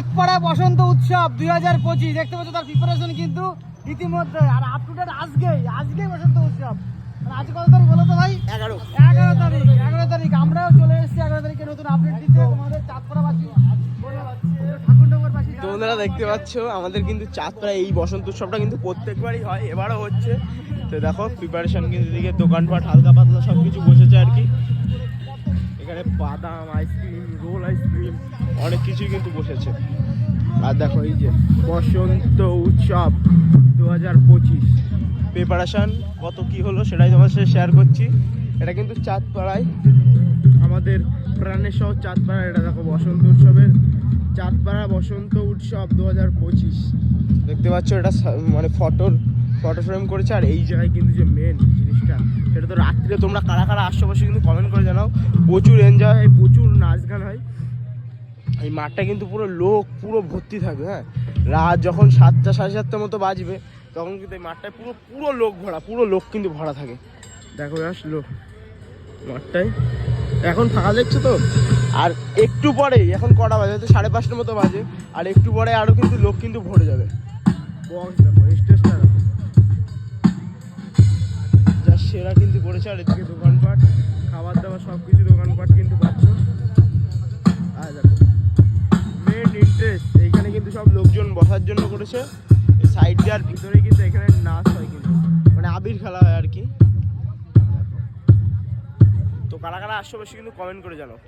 চাঁদপাড়া বসন্ত উৎসব 2025 দেখতে পাচ্ছ, তার প্রিপারেশন কিন্তু ইতিমধ্যে। আর আপ টু ডেট আজকেই বসন্ত উৎসব। আজ কত তারিখ বলো তো ভাই? 11 তারিখ। আমরাও চলে এসেছি 11 তারিখে নতুন আপডেট দিতে তোমাদের চাঁদপাড়াবাসী ঠাকুরনগরবাসী। তোমরা দেখতে পাচ্ছ আমাদের কিন্তু চাঁদপাড়া এই বসন্ত উৎসবটা কিন্তু প্রত্যেকবারই হয়, এবারও হচ্ছে। তো দেখো প্রিপারেশন কিন্তু এদিকে দোকানপাট হালকা পাতলা সব কিছু বসেছে আর কি। এখানে বাদাম আইসক্রিম, রোল আইসক্রিম অনেক কিছুই কিন্তু বসেছে। আর দেখো এই যে বসন্ত উৎসব 2025 প্রিপারেশন কত কি হলো সেটাই তোমার সাথে শেয়ার করছি। এটা কিন্তু চাঁদপাড়ায়, আমাদের প্রাণের শহর চাঁদপাড়া। এটা দেখো বসন্ত উৎসবের চাঁদপাড়া বসন্ত উৎসব 2025 দেখতে পাচ্ছ। এটা মানে ফটো ফ্রেম করেছে। আর এই জায়গায় কিন্তু যে মেন জিনিসটা, সেটা তো রাত্রে তোমরা কারা কারা আশেপাশে কিন্তু কমেন্ট করে জানাও। প্রচুর এনজয় হয়, প্রচুর নাচ গান হয়। এই মাঠটা কিন্তু পুরো ভর্তি থাকবে। হ্যাঁ, রাত যখন 7টা সাড়ে 7টার মতো বাজবে তখন কিন্তু এই মাঠটায় পুরো লোক কিন্তু ভরা থাকে। দেখো আসলো মাঠটায় এখন ফাঁকা দেখছো তো। আর একটু পরে, এখন কটা বাজে, হয়তো 5:30টার মতো বাজে, আর একটু পরে আরো কিন্তু লোক কিন্তু ভরে যাবে। বক্স দেখো, স্টেজটা দেখো, যা সেরা কিন্তু করেছে। আর এদিকে দোকানপাট, খাবার দাবার সব কিছু দোকানপাট কিন্তু পাচ্ছ। আর দেখো মেন ইন্টারেস্ট এইখানে কিন্তু সব লোকজন বসার জন্য করেছে। এই সাইড দিয়ে আর ভিতরে কিন্তু এখানে নাচ হয়, কিন্তু মানে আবির খেলা হয় আর কি। তো কারা কারা আশেপাশে কিন্তু কমেন্ট করে জানাও।